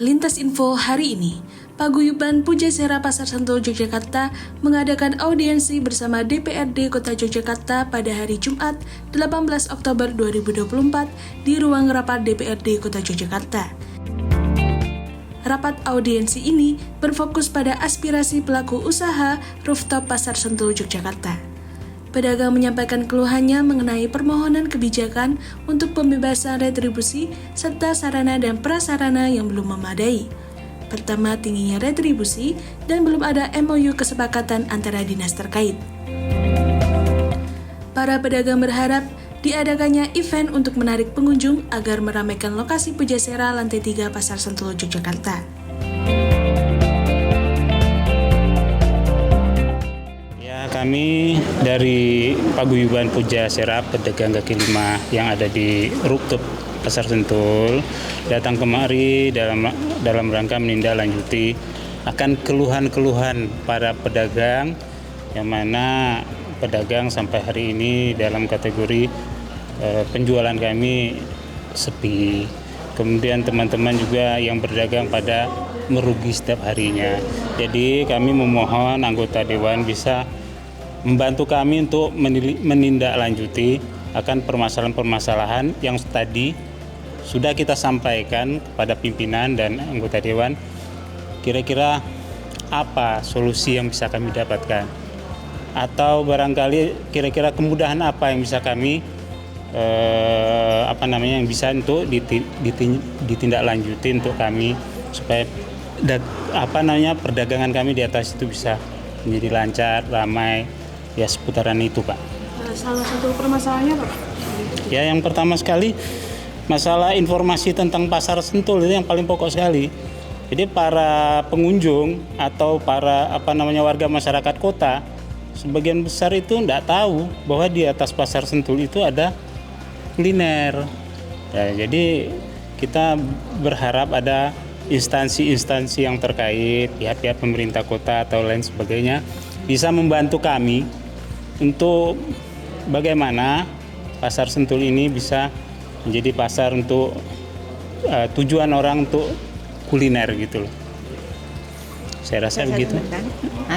Lintas Info hari ini, Paguyuban Pujasera Pasar Sentul Yogyakarta mengadakan audiensi bersama DPRD Kota Yogyakarta pada hari Jumat 18 Oktober 2024 di ruang rapat DPRD Kota Yogyakarta. Rapat audiensi ini berfokus pada aspirasi pelaku usaha rooftop Pasar Sentul Yogyakarta. Pedagang menyampaikan keluhannya mengenai permohonan kebijakan untuk pembebasan retribusi serta sarana dan prasarana yang belum memadai. Pertama, tingginya retribusi dan belum ada MOU kesepakatan antara dinas terkait. Para pedagang berharap diadakannya event untuk menarik pengunjung agar meramaikan lokasi Pujasera lantai 3 Pasar Sentul Yogyakarta. Kami dari Paguyuban Pujasera pedagang kaki lima yang ada di rooftop Pasar Sentul datang kemari dalam rangka menindaklanjuti akan keluhan-keluhan para pedagang yang mana pedagang sampai hari ini dalam kategori penjualan kami sepi. Kemudian teman-teman juga yang berdagang pada merugi setiap harinya. Jadi kami memohon anggota dewan bisa membantu kami untuk menindaklanjuti akan permasalahan-permasalahan yang tadi sudah kita sampaikan kepada pimpinan dan anggota dewan. Kira-kira apa solusi yang bisa kami dapatkan? Atau barangkali kira-kira kemudahan apa yang bisa kami yang bisa untuk ditindaklanjuti untuk kami supaya perdagangan kami di atas itu bisa menjadi lancar, ramai. Ya seputaran itu, Pak. Salah satu permasalahannya, Pak? Ya, yang pertama sekali masalah informasi tentang Pasar Sentul itu yang paling pokok sekali. Jadi para pengunjung atau para warga masyarakat kota sebagian besar itu tidak tahu bahwa di atas Pasar Sentul itu ada kuliner. Ya, jadi kita berharap ada instansi-instansi yang terkait, pihak-pihak pemerintah kota atau lain sebagainya bisa membantu kami untuk bagaimana Pasar Sentul ini bisa menjadi pasar untuk tujuan orang untuk kuliner gitu loh. Saya rasa begitu.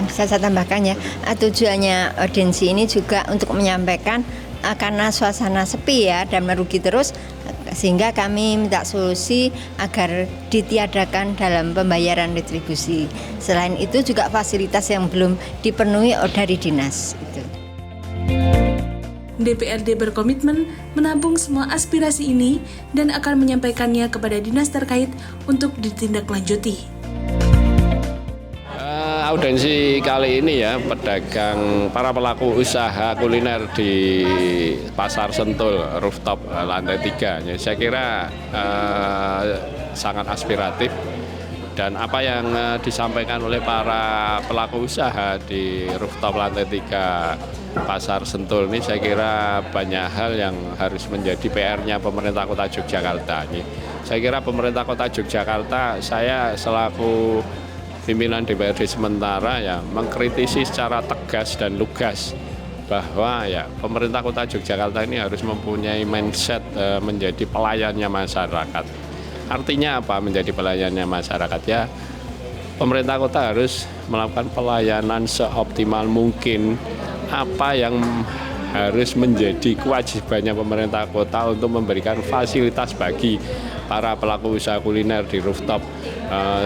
Bisa saya tambahkan ya, tujuannya audiensi ini juga untuk menyampaikan karena suasana sepi ya dan merugi terus, sehingga kami minta solusi agar ditiadakan dalam pembayaran retribusi. Selain itu juga fasilitas yang belum dipenuhi dari dinas. DPRD berkomitmen menampung semua aspirasi ini dan akan menyampaikannya kepada dinas terkait untuk ditindaklanjuti. Audiensi kali ini ya, para pelaku usaha kuliner di Pasar Sentul rooftop lantai 3. Saya kira sangat aspiratif dan apa yang disampaikan oleh para pelaku usaha di rooftop lantai 3 Pasar Sentul ini saya kira banyak hal yang harus menjadi PR-nya pemerintah Kota Yogyakarta. Saya kira pemerintah Kota Yogyakarta, saya selaku pimpinan DPRD sementara ya mengkritisi secara tegas dan lugas bahwa ya pemerintah Kota Yogyakarta ini harus mempunyai mindset menjadi pelayannya masyarakat. Artinya apa menjadi pelayannya masyarakat? Ya pemerintah kota harus melakukan pelayanan seoptimal mungkin. Apa yang harus menjadi kewajibannya pemerintah kota untuk memberikan fasilitas bagi para pelaku usaha kuliner di rooftop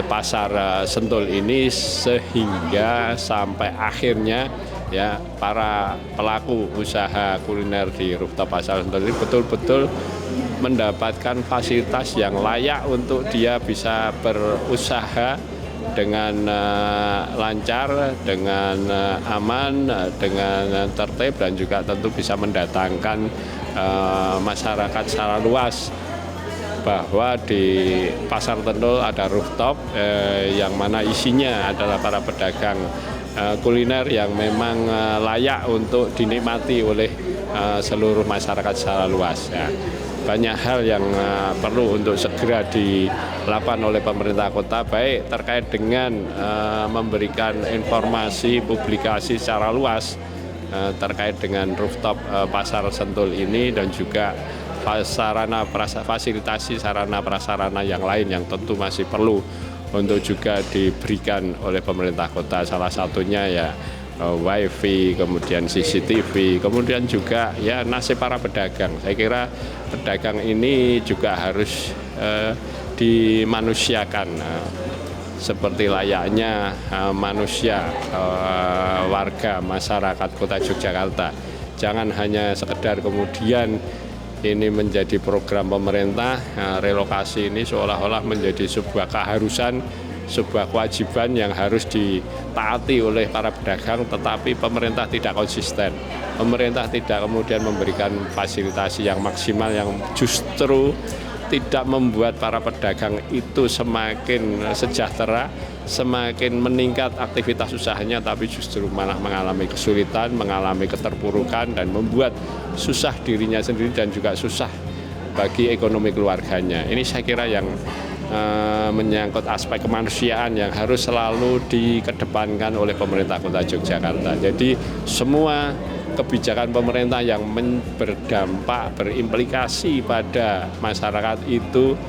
Pasar Sentul ini sehingga sampai akhirnya ya para pelaku usaha kuliner di rooftop Pasar Sentul ini betul-betul mendapatkan fasilitas yang layak untuk dia bisa berusaha dengan lancar, dengan aman, dengan tertib dan juga tentu bisa mendatangkan masyarakat secara luas bahwa di Pasar Sentul ada rooftop yang mana isinya adalah para pedagang kuliner yang memang layak untuk dinikmati oleh seluruh masyarakat secara luas. Ya. Banyak hal yang perlu untuk segera dilakukan oleh pemerintah kota, baik terkait dengan memberikan informasi publikasi secara luas terkait dengan rooftop Pasar Sentul ini dan juga fasilitasi sarana prasarana yang lain yang tentu masih perlu untuk juga diberikan oleh pemerintah kota. Salah satunya ya WiFi, kemudian CCTV, kemudian juga ya nasib para pedagang. Saya kira pedagang ini juga harus dimanusiakan seperti layaknya manusia, warga masyarakat Kota Yogyakarta. Jangan hanya sekedar kemudian ini menjadi program pemerintah, relokasi ini seolah-olah menjadi sebuah keharusan, sebuah kewajiban yang harus ditaati oleh para pedagang, tetapi pemerintah tidak konsisten. Pemerintah tidak kemudian memberikan fasilitasi yang maksimal yang justru tidak membuat para pedagang itu semakin sejahtera, semakin meningkat aktivitas usahanya, tapi justru malah mengalami kesulitan, mengalami keterpurukan, dan membuat susah dirinya sendiri dan juga susah bagi ekonomi keluarganya. Ini saya kira yang menyangkut aspek kemanusiaan yang harus selalu dikedepankan oleh pemerintah Kota Yogyakarta. Jadi semua kebijakan pemerintah yang berdampak, berimplikasi pada masyarakat itu,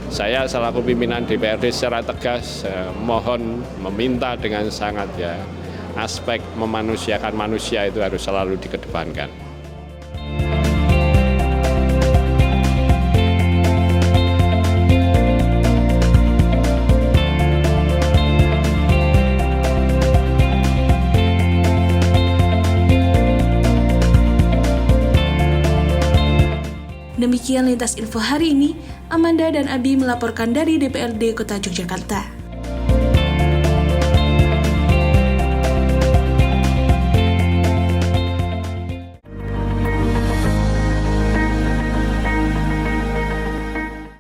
saya selaku pimpinan DPRD secara tegas mohon meminta dengan sangat ya, aspek memanusiakan manusia itu harus selalu dikedepankan. Demikian lintas info hari ini. Amanda dan Abi melaporkan dari DPRD Kota Yogyakarta.